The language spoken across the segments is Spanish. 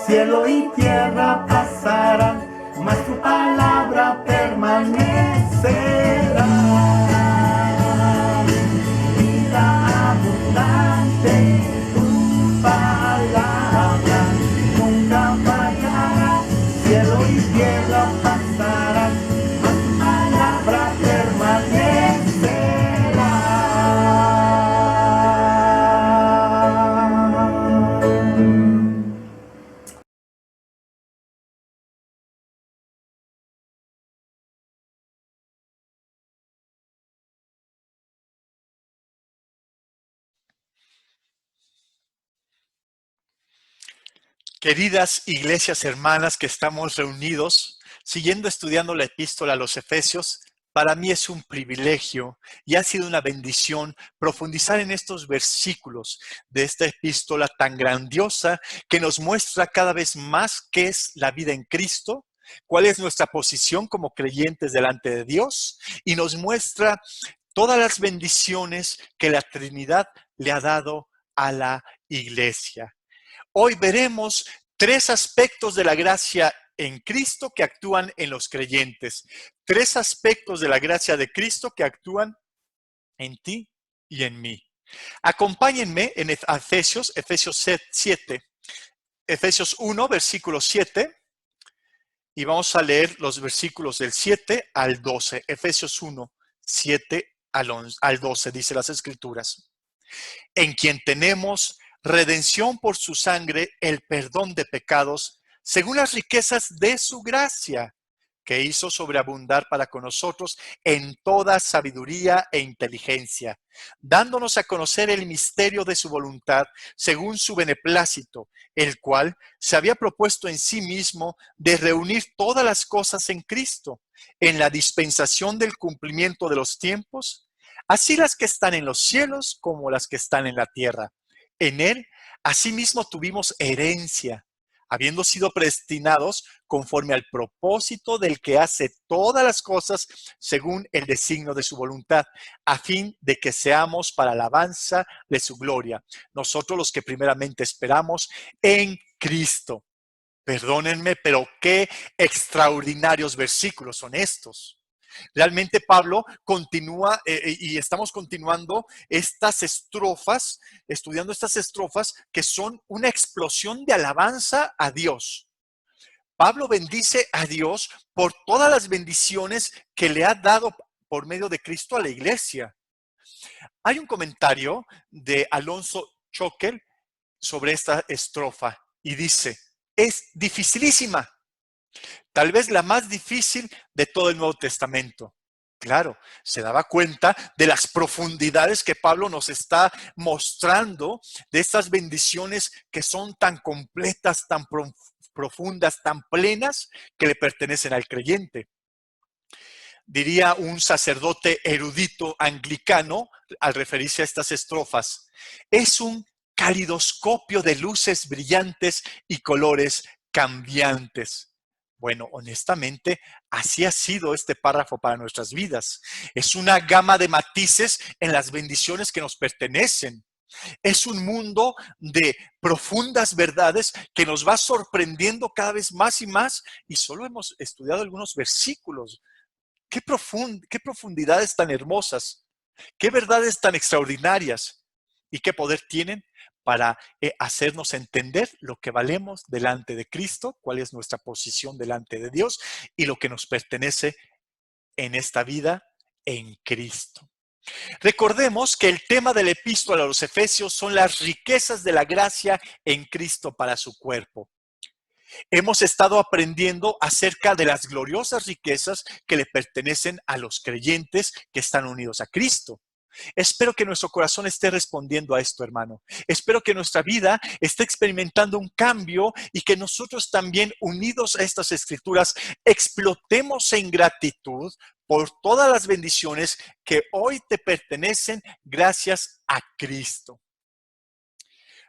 cielo y tierra pasarán, mas tu palabra permanecerá. Vida abundante, tu palabra nunca fallará. Cielo y tierra pasarán, mas tu palabra permanecerá. Queridas iglesias hermanas que estamos reunidos, siguiendo estudiando la epístola a los Efesios, para mí es un privilegio y ha sido una bendición profundizar en estos versículos de esta epístola tan grandiosa que nos muestra cada vez más qué es la vida en Cristo, cuál es nuestra posición como creyentes delante de Dios y nos muestra todas las bendiciones que la Trinidad le ha dado a la iglesia. Hoy veremos 3 aspectos de la gracia en Cristo que actúan en los creyentes. 3 aspectos de la gracia de Cristo que actúan en ti y en mí. Acompáñenme en Efesios 7, Efesios 1, versículo 7, y vamos a leer los versículos del 7 al 12. Efesios 1, 7 al 12, dice las Escrituras. En quien tenemos redención por su sangre, el perdón de pecados, según las riquezas de su gracia, que hizo sobreabundar para con nosotros en toda sabiduría e inteligencia, dándonos a conocer el misterio de su voluntad, según su beneplácito, el cual se había propuesto en sí mismo de reunir todas las cosas en Cristo, en la dispensación del cumplimiento de los tiempos, así las que están en los cielos como las que están en la tierra. En él, asimismo, tuvimos herencia, habiendo sido predestinados conforme al propósito del que hace todas las cosas según el designio de su voluntad, a fin de que seamos para alabanza de su gloria, nosotros los que primeramente esperamos en Cristo. Perdónenme, pero qué extraordinarios versículos son estos. Realmente Pablo continúa y estamos continuando estas estrofas, estudiando estas estrofas que son una explosión de alabanza a Dios. Pablo bendice a Dios por todas las bendiciones que le ha dado por medio de Cristo a la iglesia. Hay un comentario de Alonso Choquel sobre esta estrofa y dice, es dificilísima. Tal vez la más difícil de todo el Nuevo Testamento. Claro, se daba cuenta de las profundidades que Pablo nos está mostrando, de estas bendiciones que son tan completas, tan profundas, tan plenas, que le pertenecen al creyente. Diría un sacerdote erudito anglicano al referirse a estas estrofas, es un calidoscopio de luces brillantes y colores cambiantes. Bueno, honestamente, así ha sido este párrafo para nuestras vidas. Es una gama de matices en las bendiciones que nos pertenecen. Es un mundo de profundas verdades que nos va sorprendiendo cada vez más y más. Y solo hemos estudiado algunos versículos. Qué profundidades tan hermosas, qué verdades tan extraordinarias y qué poder tienen para hacernos entender lo que valemos delante de Cristo, cuál es nuestra posición delante de Dios y lo que nos pertenece en esta vida en Cristo. Recordemos que el tema de la epístola a los Efesios son las riquezas de la gracia en Cristo para su cuerpo. Hemos estado aprendiendo acerca de las gloriosas riquezas que le pertenecen a los creyentes que están unidos a Cristo. Espero que nuestro corazón esté respondiendo a esto, hermano. Espero que nuestra vida esté experimentando un cambio y que nosotros también, unidos a estas escrituras, explotemos en gratitud por todas las bendiciones que hoy te pertenecen gracias a Cristo.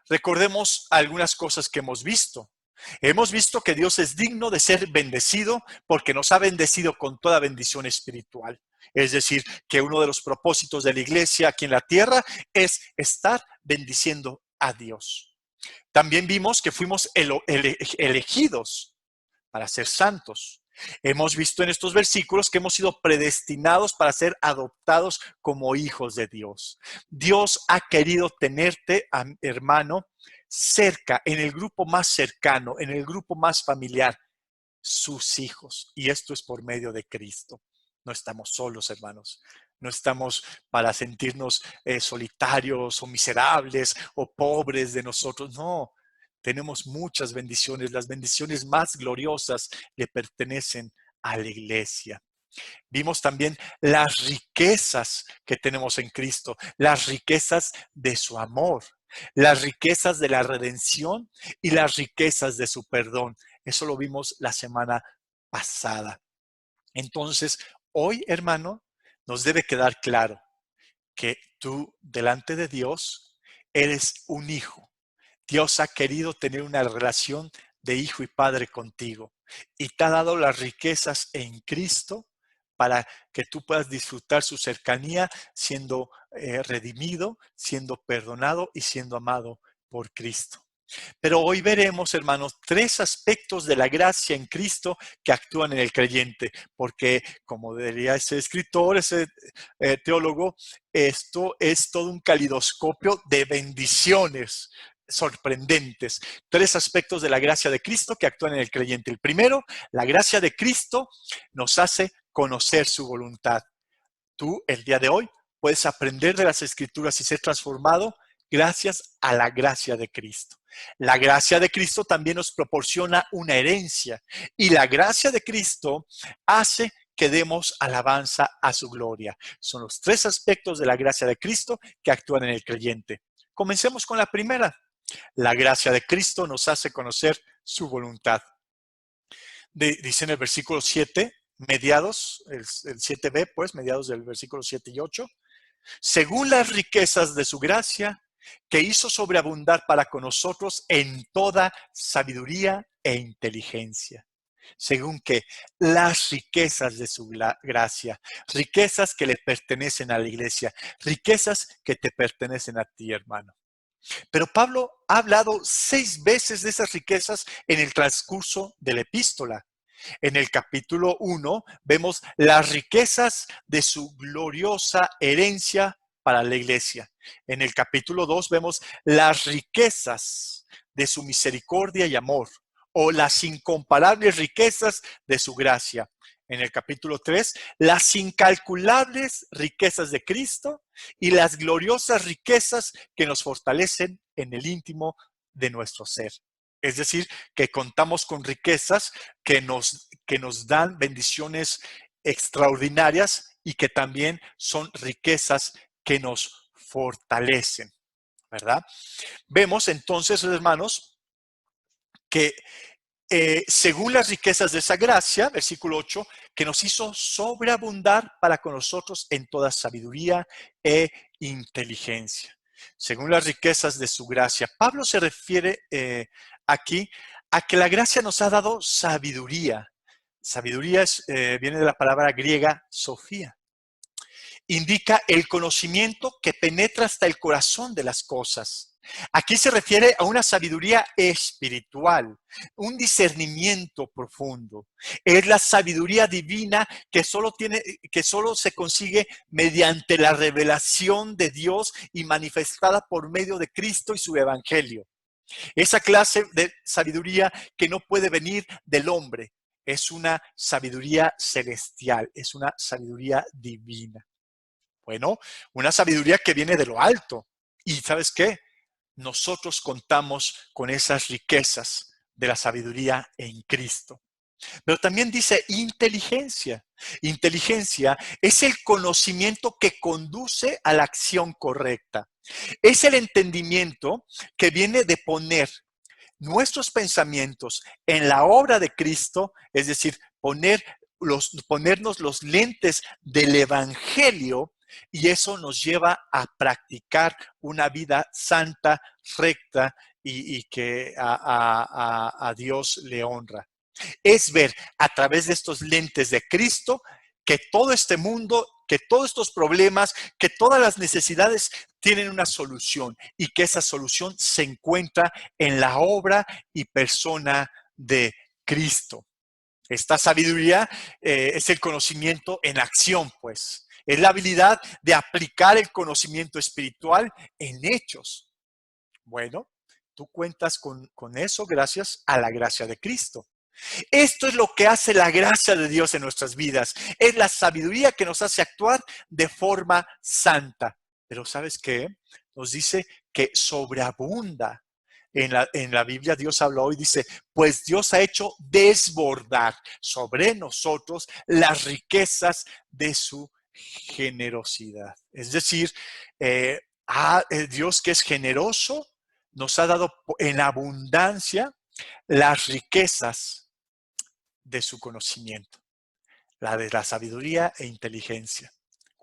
Recordemos algunas cosas que hemos visto. Hemos visto que Dios es digno de ser bendecido porque nos ha bendecido con toda bendición espiritual. Es decir, que uno de los propósitos de la iglesia aquí en la tierra es estar bendiciendo a Dios. También vimos que fuimos elegidos para ser santos. Hemos visto en estos versículos que hemos sido predestinados para ser adoptados como hijos de Dios. Dios ha querido tenerte, hermano, cerca, en el grupo más cercano, en el grupo más familiar, sus hijos. Y esto es por medio de Cristo. No estamos solos, hermanos. No estamos para sentirnos solitarios o miserables o pobres de nosotros. No, tenemos muchas bendiciones. Las bendiciones más gloriosas le pertenecen a la iglesia. Vimos también las riquezas que tenemos en Cristo, las riquezas de su amor, las riquezas de la redención y las riquezas de su perdón. Eso lo vimos la semana pasada. Entonces, hoy, hermano, nos debe quedar claro que tú, delante de Dios, eres un hijo. Dios ha querido tener una relación de hijo y padre contigo y te ha dado las riquezas en Cristo para que tú puedas disfrutar su cercanía siendo redimido, siendo perdonado y siendo amado por Cristo. Pero hoy veremos, hermanos, tres aspectos de la gracia en Cristo que actúan en el creyente, porque como diría ese escritor, ese teólogo, esto es todo un calidoscopio de bendiciones sorprendentes. Tres aspectos de la gracia de Cristo que actúan en el creyente. El primero, la gracia de Cristo nos hace conocer su voluntad. Tú, el día de hoy, puedes aprender de las Escrituras y ser transformado gracias a la gracia de Cristo. La gracia de Cristo también nos proporciona una herencia y la gracia de Cristo hace que demos alabanza a su gloria. Son los tres aspectos de la gracia de Cristo que actúan en el creyente. Comencemos con la primera. La gracia de Cristo nos hace conocer su voluntad. Dice en el versículo 7, mediados, el 7b, pues, mediados del versículo 7 y 8, según las riquezas de su gracia, que hizo sobreabundar para con nosotros en toda sabiduría e inteligencia. Según que las riquezas de su gracia, riquezas que le pertenecen a la iglesia, riquezas que te pertenecen a ti, hermano. Pero Pablo ha hablado 6 veces de esas riquezas en el transcurso de la epístola. En el capítulo 1 vemos las riquezas de su gloriosa herencia para la iglesia. En el capítulo 2 vemos las riquezas de su misericordia y amor, o las incomparables riquezas de su gracia. En el capítulo 3, las incalculables riquezas de Cristo y las gloriosas riquezas que nos fortalecen en el íntimo de nuestro ser. Es decir, que contamos con riquezas que nos dan bendiciones extraordinarias y que también son riquezas que nos fortalecen, ¿verdad? Vemos entonces, hermanos, que según las riquezas de esa gracia, versículo 8, que nos hizo sobreabundar para con nosotros en toda sabiduría e inteligencia. Según las riquezas de su gracia. Pablo se refiere aquí a que la gracia nos ha dado sabiduría. Sabiduría viene de la palabra griega sofía. Indica el conocimiento que penetra hasta el corazón de las cosas. Aquí se refiere a una sabiduría espiritual, un discernimiento profundo. Es la sabiduría divina que solo se consigue mediante la revelación de Dios y manifestada por medio de Cristo y su evangelio. Esa clase de sabiduría que no puede venir del hombre, es una sabiduría celestial, es una sabiduría divina. Bueno, una sabiduría que viene de lo alto. ¿Y sabes qué? Nosotros contamos con esas riquezas de la sabiduría en Cristo. Pero también dice inteligencia. Inteligencia es el conocimiento que conduce a la acción correcta. Es el entendimiento que viene de poner nuestros pensamientos en la obra de Cristo, es decir, ponernos los lentes del Evangelio, y eso nos lleva a practicar una vida santa, recta y que a Dios le honra. Es ver a través de estos lentes de Cristo que todo este mundo que todos estos problemas, que todas las necesidades tienen una solución y que esa solución se encuentra en la obra y persona de Cristo. Esta sabiduría es el conocimiento en acción, pues. Es la habilidad de aplicar el conocimiento espiritual en hechos. Bueno, tú cuentas con eso gracias a la gracia de Cristo. Esto es lo que hace la gracia de Dios en nuestras vidas. Es la sabiduría que nos hace actuar de forma santa. Pero ¿sabes qué? Nos dice que sobreabunda. En la Biblia Dios habla hoy, dice, pues Dios ha hecho desbordar sobre nosotros las riquezas de su generosidad. Es decir, Dios que es generoso, nos ha dado en abundancia las riquezas de su conocimiento, la de la sabiduría e inteligencia.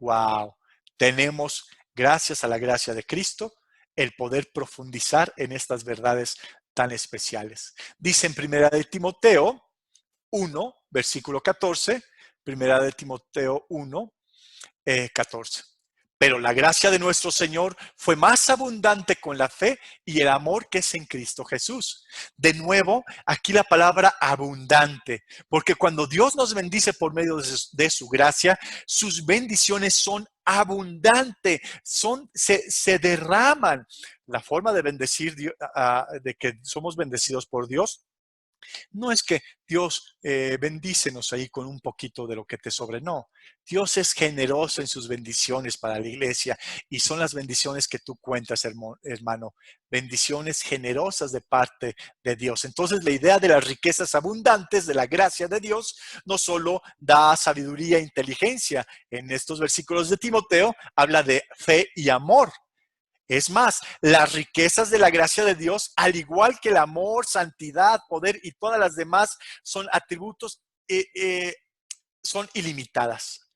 ¡Wow! Tenemos, gracias a la gracia de Cristo, el poder profundizar en estas verdades tan especiales. Dice en Primera de Timoteo 1, versículo 14, Primera de Timoteo 1, 14. Pero la gracia de nuestro Señor fue más abundante con la fe y el amor que es en Cristo Jesús. De nuevo, aquí la palabra abundante, porque cuando Dios nos bendice por medio de su gracia, sus bendiciones son abundantes, se derraman. La forma de bendecir, de que somos bendecidos por Dios, no es que Dios bendícenos ahí con un poquito de lo que te sobre, no. Dios es generoso en sus bendiciones para la iglesia y son las bendiciones que tú cuentas, hermano. Bendiciones generosas de parte de Dios. Entonces la idea de las riquezas abundantes de la gracia de Dios no solo da sabiduría e inteligencia. En estos versículos de Timoteo habla de fe y amor. Es más, las riquezas de la gracia de Dios, al igual que el amor, santidad, poder y todas las demás, son atributos, son ilimitadas.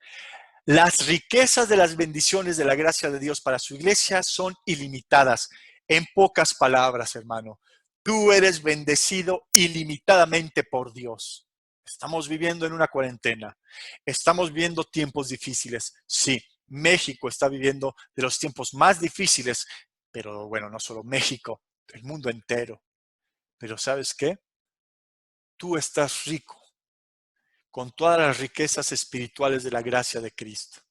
Las riquezas de las bendiciones de la gracia de Dios para su iglesia son ilimitadas. En pocas palabras, hermano, tú eres bendecido ilimitadamente por Dios. Estamos viviendo en una cuarentena. Estamos viviendo tiempos difíciles. Sí, México está viviendo de los tiempos más difíciles, pero bueno, no solo México, el mundo entero. Pero ¿sabes qué? Tú estás rico con todas las riquezas espirituales de la gracia de Cristo.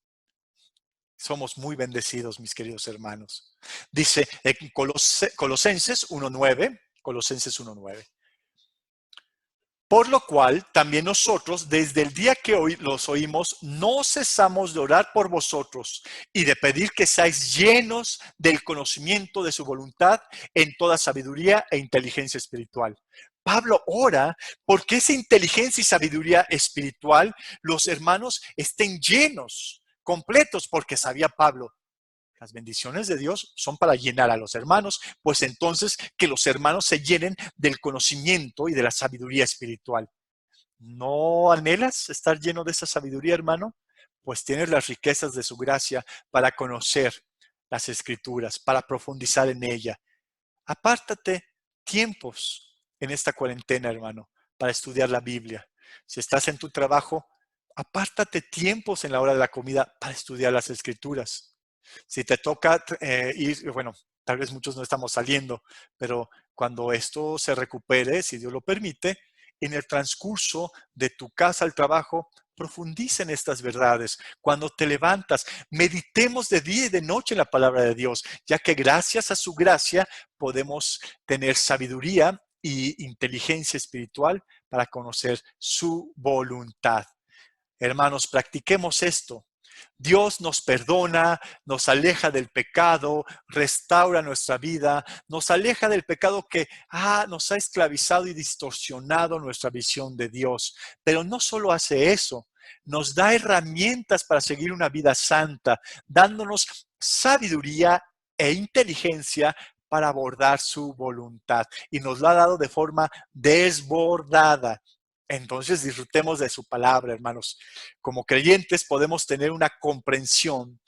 Somos muy bendecidos, mis queridos hermanos. Dice en Colosenses 1:9, Colosenses 1:9. Por lo cual, también nosotros, desde el día que hoy los oímos, no cesamos de orar por vosotros y de pedir que seáis llenos del conocimiento de su voluntad en toda sabiduría e inteligencia espiritual. Pablo ora porque esa inteligencia y sabiduría espiritual, los hermanos estén llenos, completos, porque sabía Pablo, las bendiciones de Dios son para llenar a los hermanos, pues entonces que los hermanos se llenen del conocimiento y de la sabiduría espiritual. ¿No anhelas estar lleno de esa sabiduría, hermano? Pues tienes las riquezas de su gracia para conocer las escrituras, para profundizar en ella. Apártate tiempos en esta cuarentena, hermano, para estudiar la Biblia. Si estás en tu trabajo, apártate tiempos en la hora de la comida para estudiar las escrituras. Si te toca ir, bueno, tal vez muchos no estamos saliendo, pero cuando esto se recupere, si Dios lo permite, en el transcurso de tu casa al trabajo, profundiza en estas verdades. Cuando te levantas, meditemos de día y de noche en la palabra de Dios, ya que gracias a su gracia podemos tener sabiduría y inteligencia espiritual para conocer su voluntad. Hermanos, practiquemos esto. Dios nos perdona, nos aleja del pecado, restaura nuestra vida, nos aleja del pecado que nos ha esclavizado y distorsionado nuestra visión de Dios. Pero no solo hace eso, nos da herramientas para seguir una vida santa, dándonos sabiduría e inteligencia para abordar su voluntad. Y nos la ha dado de forma desbordada. Entonces disfrutemos de su palabra, hermanos. Como creyentes podemos tener una comprensión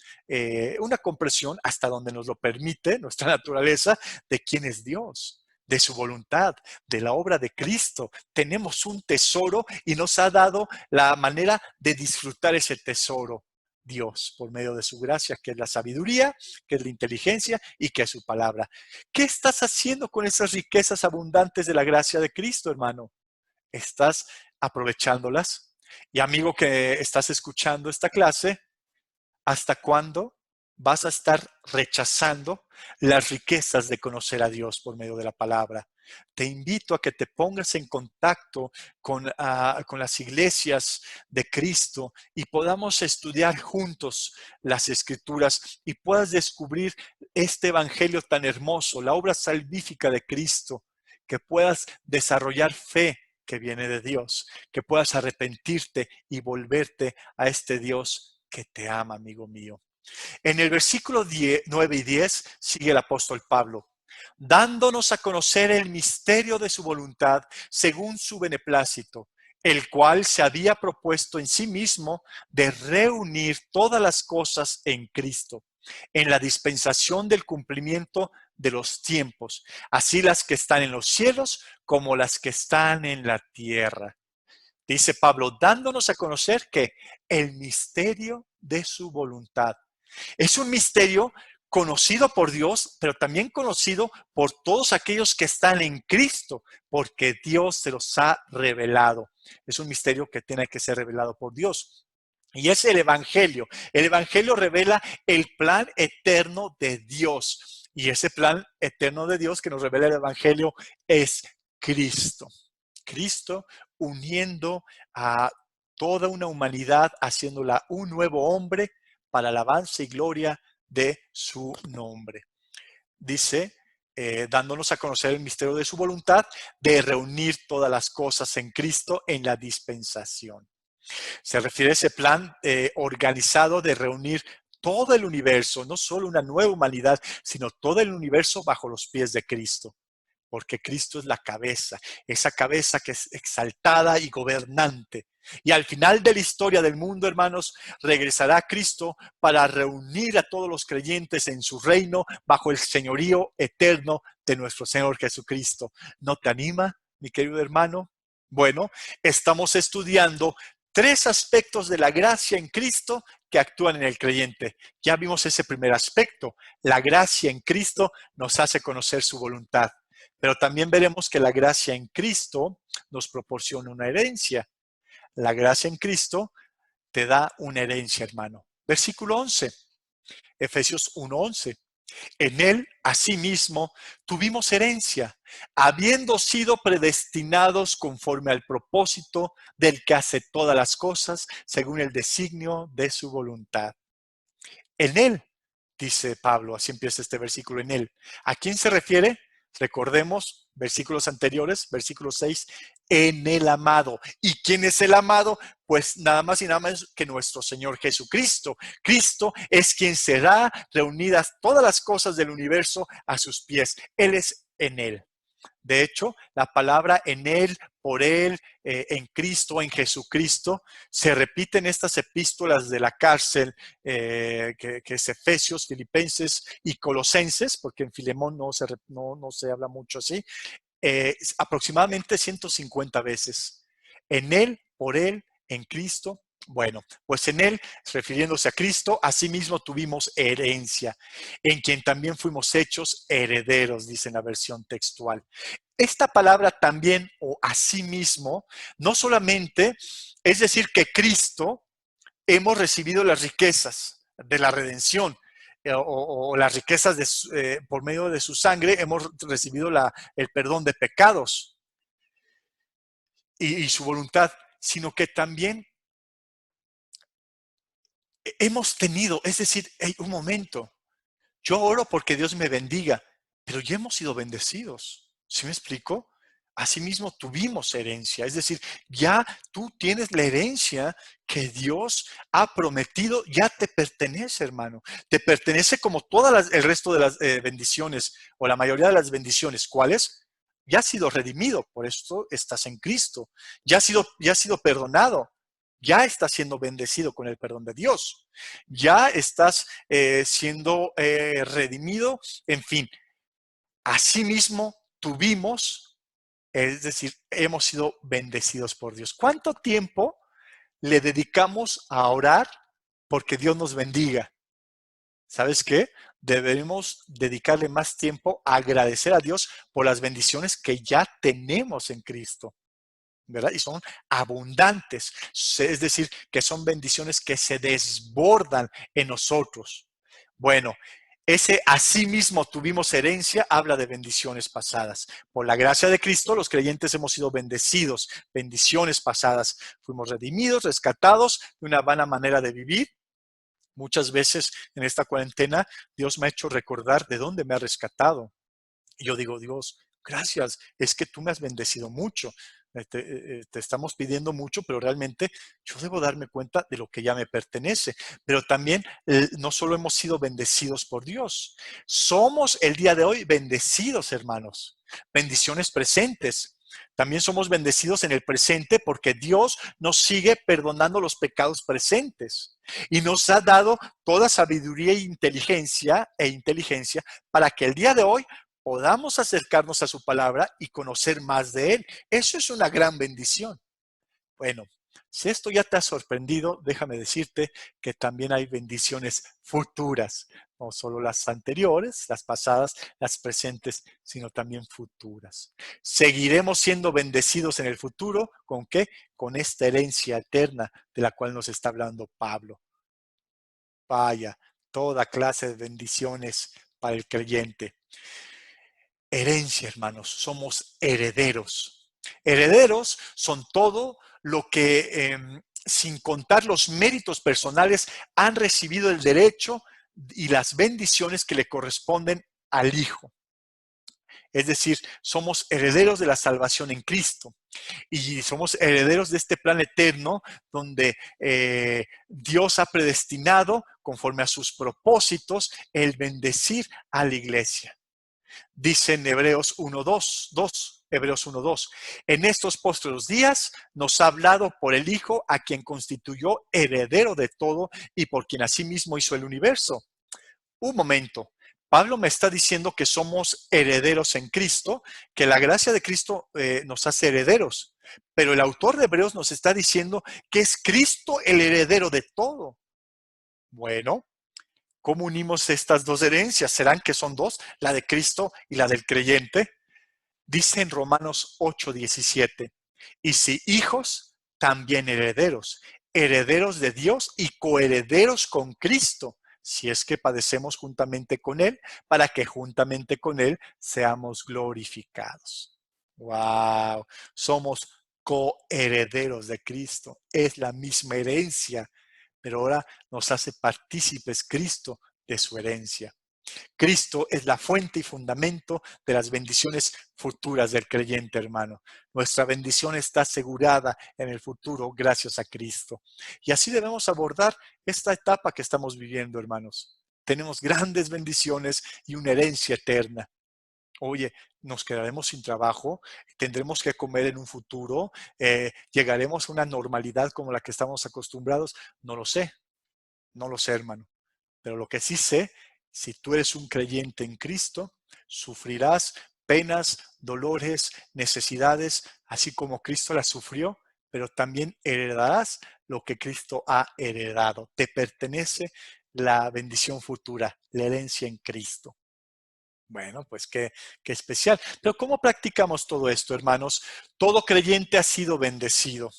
hasta donde nos lo permite nuestra naturaleza de quién es Dios, de su voluntad, de la obra de Cristo. Tenemos un tesoro y nos ha dado la manera de disfrutar ese tesoro. Dios por medio de su gracia, que es la sabiduría, que es la inteligencia y que es su palabra. ¿Qué estás haciendo con esas riquezas abundantes de la gracia de Cristo, hermano? ¿Estás aprovechándolas? Y amigo que estás escuchando esta clase, ¿hasta cuándo vas a estar rechazando las riquezas de conocer a Dios por medio de la palabra? Te invito a que te pongas en contacto con las iglesias de Cristo y podamos estudiar juntos las Escrituras y puedas descubrir este evangelio tan hermoso, la obra salvífica de Cristo, que puedas desarrollar fe que viene de Dios, que puedas arrepentirte y volverte a este Dios que te ama, amigo mío. En el versículo 9 y 10 sigue el apóstol Pablo, dándonos a conocer el misterio de su voluntad según su beneplácito, el cual se había propuesto en sí mismo de reunir todas las cosas en Cristo, en la dispensación del cumplimiento de los tiempos, así las que están en los cielos como las que están en la tierra. Dice Pablo, dándonos a conocer que el misterio de su voluntad. Es un misterio conocido por Dios, pero también conocido por todos aquellos que están en Cristo, porque Dios se los ha revelado. Es un misterio que tiene que ser revelado por Dios. Y es el Evangelio. El Evangelio revela el plan eterno de Dios. Y ese plan eterno de Dios que nos revela el Evangelio es Cristo. Cristo uniendo a toda una humanidad, haciéndola un nuevo hombre para alabanza y gloria de su nombre. Dice, dándonos a conocer el misterio de su voluntad, de reunir todas las cosas en Cristo en la dispensación. Se refiere a ese plan organizado de reunir todo el universo, no solo una nueva humanidad, sino todo el universo bajo los pies de Cristo. Porque Cristo es la cabeza, esa cabeza que es exaltada y gobernante. Y al final de la historia del mundo, hermanos, regresará Cristo para reunir a todos los creyentes en su reino bajo el señorío eterno de nuestro Señor Jesucristo. ¿No te anima, mi querido hermano? Bueno, estamos estudiando 3 aspectos de la gracia en Cristo que actúan en el creyente. Ya vimos ese primer aspecto. La gracia en Cristo nos hace conocer su voluntad. Pero también veremos que la gracia en Cristo nos proporciona una herencia. La gracia en Cristo te da una herencia, hermano. Versículo 11, Efesios 1:11. En él, asimismo, tuvimos herencia, habiendo sido predestinados conforme al propósito del que hace todas las cosas, según el designio de su voluntad. En él, dice Pablo, así empieza este versículo, en él. ¿A quién se refiere? Recordemos versículos anteriores, versículo 6, en el amado. ¿Y quién es el amado? Pues nada más y nada menos que nuestro Señor Jesucristo. Cristo es quien será reunidas todas las cosas del universo a sus pies. Él es en él. De hecho, la palabra en él, por él, en Cristo, en Jesucristo, se repite en estas epístolas de la cárcel, que es Efesios, Filipenses y Colosenses, porque en Filemón no se habla mucho así, aproximadamente 150 veces. En él, por él, en Cristo. Bueno, pues en él, refiriéndose a Cristo, asimismo tuvimos herencia, en quien también fuimos hechos herederos, dice en la versión textual. Esta palabra también, o asimismo, no solamente es decir que Cristo hemos recibido las riquezas de la redención, o las riquezas por medio de su sangre, hemos recibido el perdón de pecados y su voluntad, sino que también hemos tenido, es decir, hey, un momento, yo oro porque Dios me bendiga, pero ya hemos sido bendecidos. ¿Sí me explico? Asimismo tuvimos herencia, es decir, ya tú tienes la herencia que Dios ha prometido, ya te pertenece, hermano. Te pertenece como el resto de las bendiciones, o la mayoría de las bendiciones. ¿Cuáles? Ya has sido redimido, por eso estás en Cristo. Ya has sido perdonado. Ya estás siendo bendecido con el perdón de Dios. Ya estás siendo redimido. En fin, asimismo tuvimos, es decir, hemos sido bendecidos por Dios. ¿Cuánto tiempo le dedicamos a orar porque Dios nos bendiga. ¿Sabes qué? Debemos dedicarle más tiempo a agradecer a Dios por las bendiciones que ya tenemos en Cristo, ¿verdad? Y son abundantes, es decir, que son bendiciones que se desbordan en nosotros. Bueno, ese asimismo tuvimos herencia, habla de bendiciones pasadas. Por la gracia de Cristo, los creyentes hemos sido bendecidos, bendiciones pasadas. Fuimos redimidos, rescatados de una vana manera de vivir. Muchas veces en esta cuarentena, Dios me ha hecho recordar de dónde me ha rescatado. Y yo digo, Dios, gracias, es que tú me has bendecido mucho. Te estamos pidiendo mucho, pero realmente yo debo darme cuenta de lo que ya me pertenece. Pero también no solo hemos sido bendecidos por Dios, somos el día de hoy bendecidos, hermanos. Bendiciones presentes. También somos bendecidos en el presente porque Dios nos sigue perdonando los pecados presentes y nos ha dado toda sabiduría e inteligencia para que el día de hoy podamos acercarnos a su palabra y conocer más de él. Eso es una gran bendición. Bueno, si esto ya te ha sorprendido, déjame decirte que también hay bendiciones futuras, no solo las anteriores, las pasadas, las presentes, sino también futuras. Seguiremos siendo bendecidos en el futuro, ¿con qué? Con esta herencia eterna de la cual nos está hablando Pablo. Vaya, toda clase de bendiciones para el creyente. Herencia, hermanos, somos herederos. Herederos son todo lo que, sin contar los méritos personales, han recibido el derecho y las bendiciones que le corresponden al Hijo. Es decir, somos herederos de la salvación en Cristo y somos herederos de este plan eterno donde Dios ha predestinado, conforme a sus propósitos, el bendecir a la iglesia. Dice en Hebreos 1:2, Hebreos 1:2, en estos postreros días nos ha hablado por el Hijo, a quien constituyó heredero de todo y por quien asimismo hizo el universo. Un momento, Pablo me está diciendo que somos herederos en Cristo, que la gracia de Cristo nos hace herederos, pero el autor de Hebreos nos está diciendo que es Cristo el heredero de todo. Bueno, ¿cómo unimos estas dos herencias? ¿Serán que son dos? La de Cristo y la del creyente. Dice en Romanos 8:17, y si hijos, también herederos, herederos de Dios y coherederos con Cristo, si es que padecemos juntamente con Él, para que juntamente con Él seamos glorificados. ¡Wow! Somos coherederos de Cristo. Es la misma herencia, pero ahora nos hace partícipes Cristo de su herencia. Cristo es la fuente y fundamento de las bendiciones futuras del creyente, hermano. Nuestra bendición está asegurada en el futuro gracias a Cristo. Y así debemos abordar esta etapa que estamos viviendo, hermanos. Tenemos grandes bendiciones y una herencia eterna. Oye, nos quedaremos sin trabajo, tendremos que comer en un futuro, llegaremos a una normalidad como la que estamos acostumbrados. No lo sé, hermano. Pero lo que sí sé, si tú eres un creyente en Cristo, sufrirás penas, dolores, necesidades, así como Cristo las sufrió, pero también heredarás lo que Cristo ha heredado. Te pertenece la bendición futura, la herencia en Cristo. Bueno, pues qué especial. Pero ¿cómo practicamos todo esto, hermanos? Todo creyente ha sido bendecido.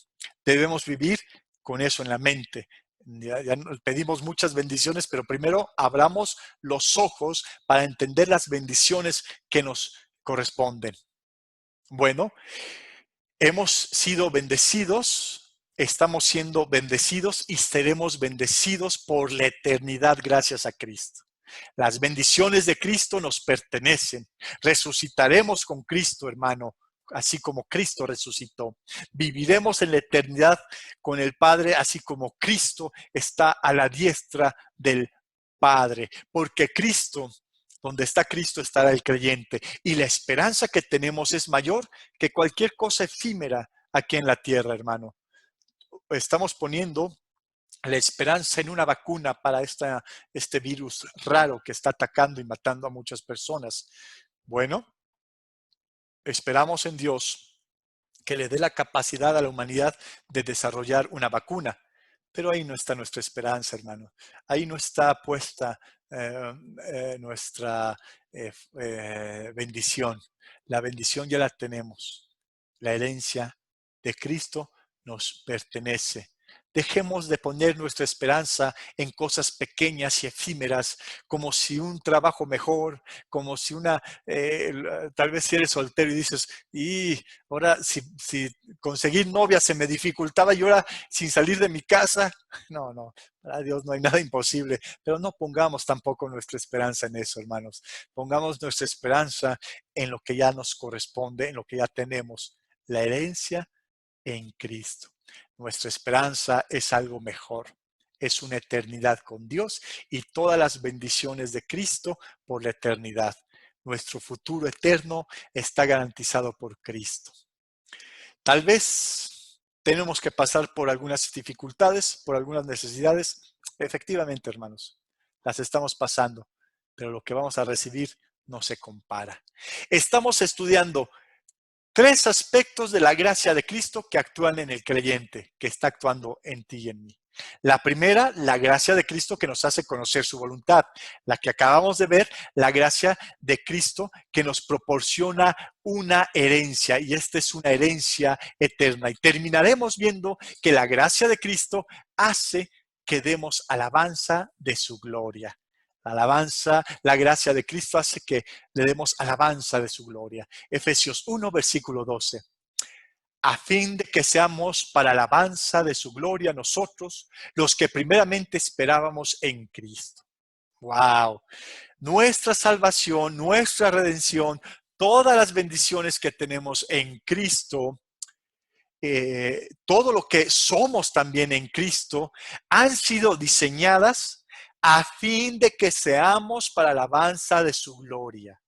Debemos vivir con eso en la mente. Ya nos pedimos muchas bendiciones, pero primero abramos los ojos para entender las bendiciones que nos corresponden. Bueno, hemos sido bendecidos, estamos siendo bendecidos y seremos bendecidos por la eternidad gracias a Cristo. Las bendiciones de Cristo nos pertenecen. Resucitaremos con Cristo, hermano, así como Cristo resucitó. Viviremos en la eternidad con el Padre, así como Cristo está a la diestra del Padre. Porque Cristo, donde está Cristo, estará el creyente. Y la esperanza que tenemos es mayor que cualquier cosa efímera aquí en la tierra, hermano. Estamos poniendo la esperanza en una vacuna para este virus raro que está atacando y matando a muchas personas. Bueno, esperamos en Dios que le dé la capacidad a la humanidad de desarrollar una vacuna, Pero ahí no está nuestra esperanza, hermano. Ahí no está puesta nuestra bendición. La bendición ya la tenemos. La herencia de Cristo nos pertenece. Dejemos de poner nuestra esperanza en cosas pequeñas y efímeras, como si un trabajo mejor, como si tal vez si eres soltero y dices, y ahora si conseguir novia se me dificultaba y ahora sin salir de mi casa, no, para Dios no hay nada imposible, pero no pongamos tampoco nuestra esperanza en eso, hermanos. Pongamos nuestra esperanza en lo que ya nos corresponde, en lo que ya tenemos, la herencia en Cristo. Nuestra esperanza es algo mejor. Es una eternidad con Dios y todas las bendiciones de Cristo por la eternidad. Nuestro futuro eterno está garantizado por Cristo. Tal vez tenemos que pasar por algunas dificultades, por algunas necesidades. Efectivamente, hermanos, las estamos pasando, pero lo que vamos a recibir no se compara. Estamos estudiando 3 aspectos de la gracia de Cristo que actúan en el creyente, que está actuando en ti y en mí. La primera, la gracia de Cristo que nos hace conocer su voluntad. La que acabamos de ver, la gracia de Cristo que nos proporciona una herencia, y esta es una herencia eterna. Y terminaremos viendo que la gracia de Cristo hace que demos alabanza de su gloria. La alabanza, la gracia de Cristo hace que le demos alabanza de su gloria. Efesios 1, versículo 12. A fin de que seamos para alabanza de su gloria nosotros, los que primeramente esperábamos en Cristo. ¡Wow! Nuestra salvación, nuestra redención, todas las bendiciones que tenemos en Cristo, todo lo que somos también en Cristo, han sido diseñadas a fin de que seamos para alabanza de su gloria.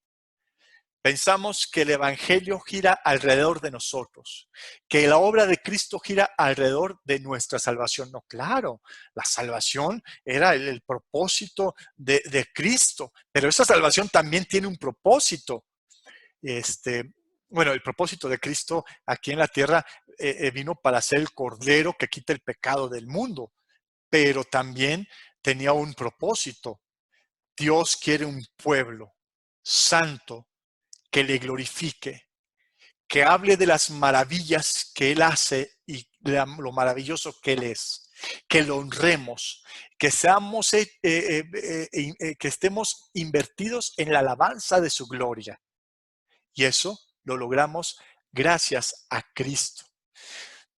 Pensamos que el Evangelio gira alrededor de nosotros, que la obra de Cristo gira alrededor de nuestra salvación. No, claro, la salvación era el propósito de Cristo, pero esa salvación también tiene un propósito. Bueno, el propósito de Cristo aquí en la tierra vino para ser el cordero que quita el pecado del mundo, pero también tenía un propósito. Dios quiere un pueblo santo que le glorifique, que hable de las maravillas que Él hace y lo maravilloso que Él es, que lo honremos, que seamos, que estemos invertidos en la alabanza de su gloria. Y eso lo logramos gracias a Cristo.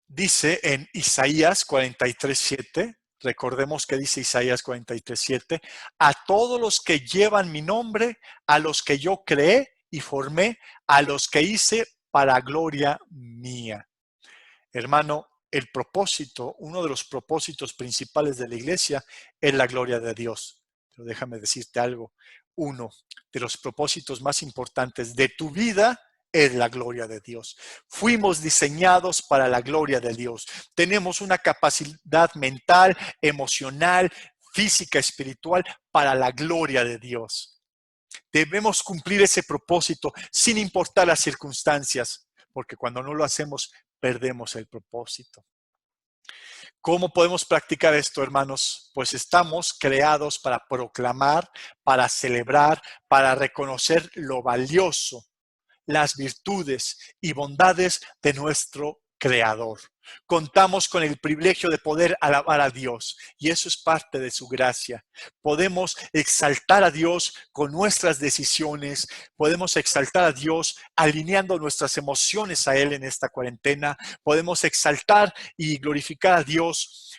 Dice en Isaías 43:7, recordemos que dice Isaías 43:7, a todos los que llevan mi nombre, a los que yo creé y formé, a los que hice para gloria mía. Hermano, el propósito, uno de los propósitos principales de la iglesia es la gloria de Dios. Pero déjame decirte algo, uno de los propósitos más importantes de tu vida es la gloria de Dios. Fuimos diseñados para la gloria de Dios. Tenemos una capacidad mental, emocional, física, espiritual para la gloria de Dios. Debemos cumplir ese propósito sin importar las circunstancias, porque cuando no lo hacemos, perdemos el propósito. ¿Cómo podemos practicar esto, hermanos? Pues estamos creados para proclamar, para celebrar, para reconocer lo valioso, las virtudes y bondades de nuestro Creador. Contamos con el privilegio de poder alabar a Dios y eso es parte de su gracia. Podemos exaltar a Dios con nuestras decisiones, podemos exaltar a Dios alineando nuestras emociones a Él en esta cuarentena, podemos exaltar y glorificar a Dios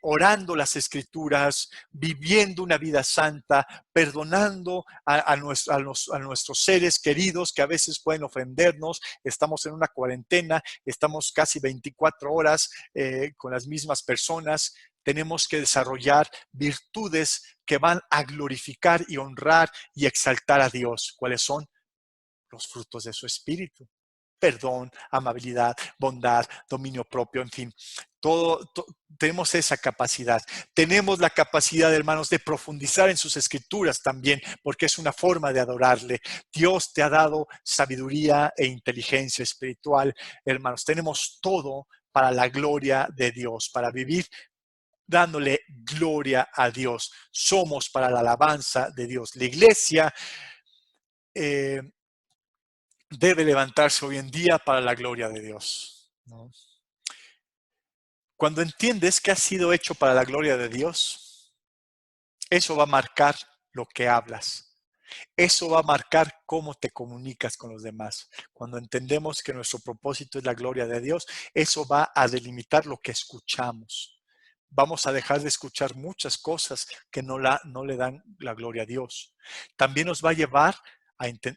orando las escrituras, viviendo una vida santa, perdonando a nuestros seres queridos que a veces pueden ofendernos. Estamos en una cuarentena, estamos casi 24 horas con las mismas personas. Tenemos que desarrollar virtudes que van a glorificar y honrar y exaltar a Dios. ¿Cuáles son? Los frutos de su espíritu. Perdón, amabilidad, bondad, dominio propio, en fin, tenemos esa capacidad. Tenemos la capacidad, hermanos, de profundizar en sus escrituras también, porque es una forma de adorarle. Dios te ha dado sabiduría e inteligencia espiritual, hermanos. Tenemos todo para la gloria de Dios, para vivir dándole gloria a Dios. Somos para la alabanza de Dios. La iglesia eh, debe levantarse hoy en día para la gloria de Dios, ¿no? Cuando entiendes que has sido hecho para la gloria de Dios, eso va a marcar lo que hablas. Eso va a marcar cómo te comunicas con los demás. Cuando entendemos que nuestro propósito es la gloria de Dios, eso va a delimitar lo que escuchamos. Vamos a dejar de escuchar muchas cosas que no le dan la gloria a Dios. También nos va a llevar,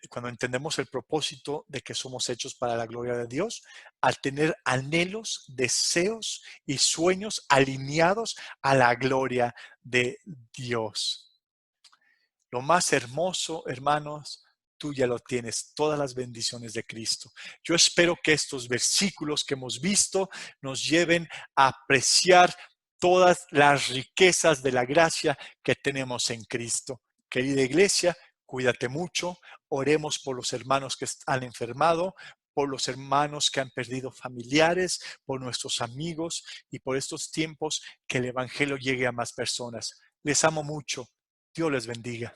cuando entendemos el propósito de que somos hechos para la gloria de Dios, a tener anhelos, deseos y sueños alineados a la gloria de Dios. Lo más hermoso, hermanos, tú ya lo tienes, todas las bendiciones de Cristo. Yo espero que estos versículos que hemos visto nos lleven a apreciar todas las riquezas de la gracia que tenemos en Cristo. Querida iglesia, cuídate mucho. Oremos por los hermanos que han enfermado, por los hermanos que han perdido familiares, por nuestros amigos y por estos tiempos que el evangelio llegue a más personas. Les amo mucho. Dios les bendiga.